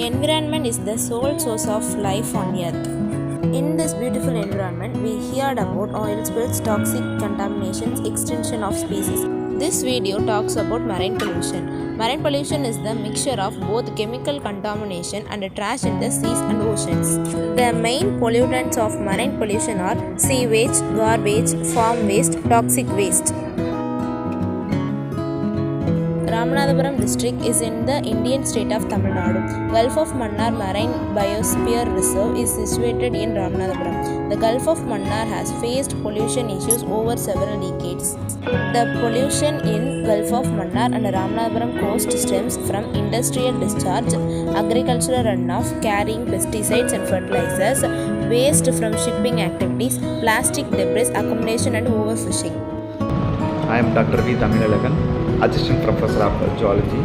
Environment is the sole source of life on earth. In this beautiful environment, we heard about oil spills, toxic contaminations, extinction of species. This video talks about marine pollution. Marine pollution is the mixture of both chemical contamination and trash in the seas and oceans. The main pollutants of marine pollution are sewage, garbage, farm waste, toxic waste. Ramanathapuram district is in the Indian state of Tamil Nadu. Gulf of Mannar Marine Biosphere Reserve is situated in Ramanathapuram. The Gulf of Mannar has faced pollution issues over several decades. The pollution in Gulf of Mannar and Ramanathapuram coast stems from industrial discharge, agricultural runoff carrying pesticides and fertilizers, waste from shipping activities, plastic debris accumulation and overfishing. I am Dr. V. Tamilalakan, Assistant Professor of Zoology.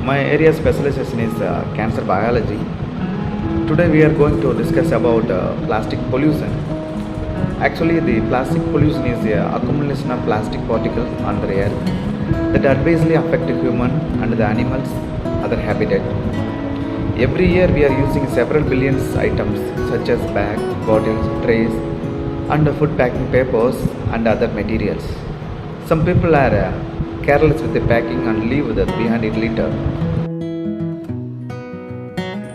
My area specialization is cancer biology. Today we are going to discuss about plastic pollution. Actually, the plastic pollution is the accumulation of plastic particles on the air that adversely affect human and the animals, other habitat. Every year we are using several billions items such as bags, bottles, trays and food packing papers and other materials. Some people are careless with the packing and leave behind it litter.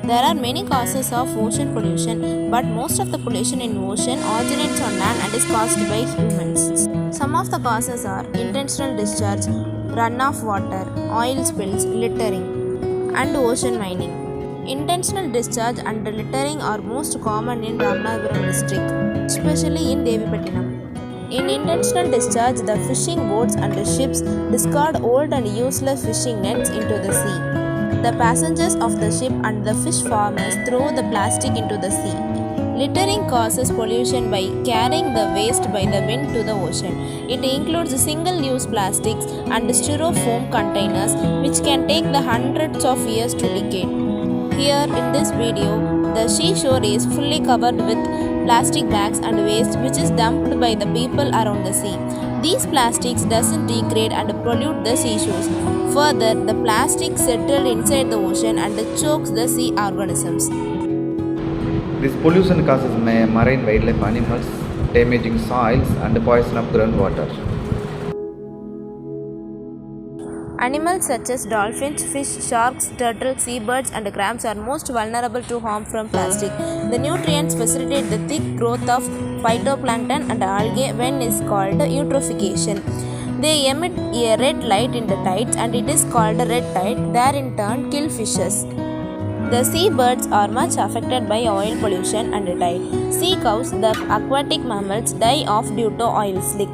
There are many causes of ocean pollution, but most of the pollution in ocean originates on land and is caused by humans. Some of the causes are intentional discharge, runoff water, oil spills, littering, and ocean mining. Intentional discharge and littering are most common in Ramanathapuram district, especially in Devipattinam. In intentional discharge, the fishing boats and ships discard old and useless fishing nets into the sea. The passengers of the ship and the fish farmers throw the plastic into the sea. Littering causes pollution by carrying the waste by the wind to the ocean. It includes single-use plastics and styrofoam containers which can take the hundreds of years to decay. Here in this video, the seashore is fully covered with plastic bags and waste which is dumped by the people around the sea. These plastics doesn't degrade and pollute the seashores. Further, the plastic settled inside the ocean and chokes the sea organisms. This pollution causes marine wildlife animals, damaging soils and poison of groundwater. Animals such as dolphins, fish, sharks, turtles, seabirds and crabs are most vulnerable to harm from plastic. The nutrients facilitate the thick growth of phytoplankton and algae when is called eutrophication. They emit a red light in the tides and it is called red tide. That in turn kill fishes. The seabirds are much affected by oil pollution and tide. Sea cows, the aquatic mammals, die off due to oil slick.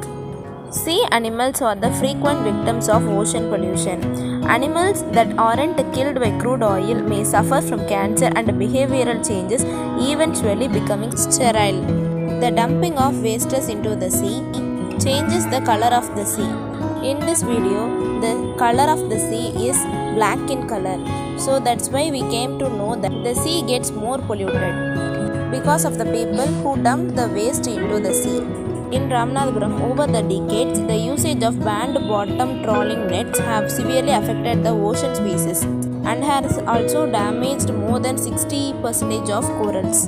Sea animals are the frequent victims of ocean pollution. Animals that aren't killed by crude oil may suffer from cancer and behavioral changes, eventually becoming sterile. The dumping of wastes into the sea changes the color of the sea. In this video, the color of the sea is black in color. So that's why we came to know that the sea gets more polluted because of the people who dump the waste into the sea. In Ramanathapuram, over the decades, the usage of band-bottom trawling nets have severely affected the ocean species and has also damaged more than 60% of corals.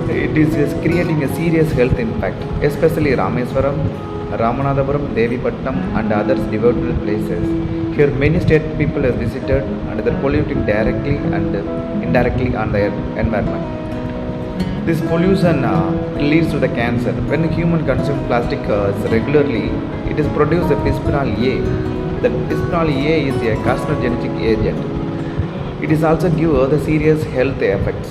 It is creating a serious health impact, especially Rameswaram, Ramanathapuram, Devipattinam and others devoted places. Here many state people have visited and they are polluting directly and indirectly on the environment. This pollution leads to the cancer. When human consume plastic regularly, it is produced a bisphenol A. The bisphenol A is a carcinogenic agent. It is also give other serious health effects.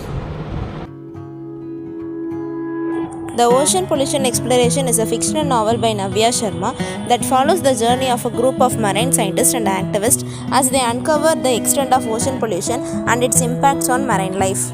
The Ocean Pollution Exploration is a fictional novel by Navya Sharma that follows the journey of a group of marine scientists and activists as they uncover the extent of ocean pollution and its impacts on marine life.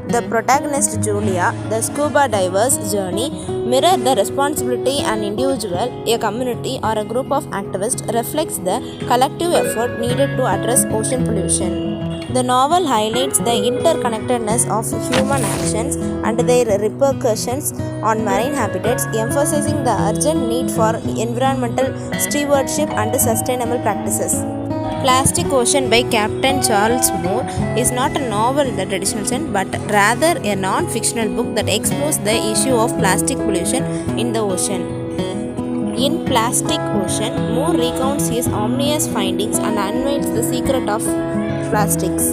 The protagonist Julia, the scuba diver's journey, mirror the responsibility an individual, a community or a group of activists reflects the collective effort needed to address ocean pollution. The novel highlights the interconnectedness of human actions and their repercussions on marine habitats, emphasizing the urgent need for environmental stewardship and sustainable practices. Plastic Ocean by Captain Charles Moore is not a novel in the traditional sense but rather a non-fictional book that explores the issue of plastic pollution in the ocean. In Plastic Ocean, Moore recounts his ominous findings and unveils the secret of plastics.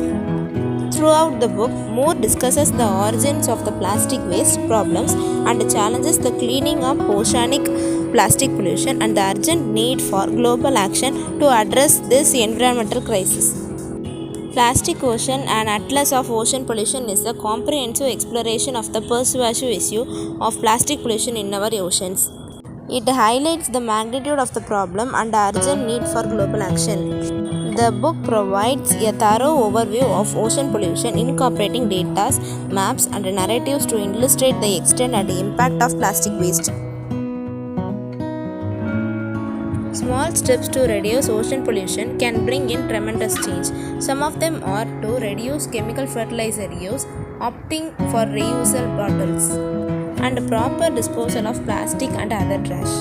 Throughout the book, Moore discusses the origins of the plastic waste problems and challenges the cleaning up oceanic plastic pollution and the urgent need for global action to address this environmental crisis. Plastic Ocean, an atlas of ocean pollution, is a comprehensive exploration of the pervasive issue of plastic pollution in our oceans. It highlights the magnitude of the problem and the urgent need for global action. The book provides a thorough overview of ocean pollution, incorporating data, maps, and narratives to illustrate the extent and impact of plastic waste. Small steps to reduce ocean pollution can bring in tremendous change. Some of them are to reduce chemical fertilizer use, opting for reusable bottles, and proper disposal of plastic and other trash.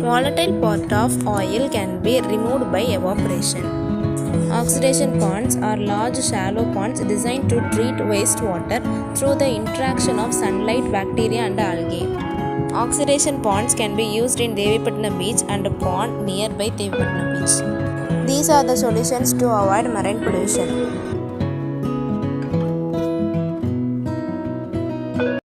Volatile part of oil can be removed by evaporation. Oxidation ponds are large shallow ponds designed to treat wastewater through the interaction of sunlight, bacteria, and algae. Oxidation ponds can be used in Devipatnam Beach and a pond nearby Devipatnam Beach. These are the solutions to avoid marine pollution.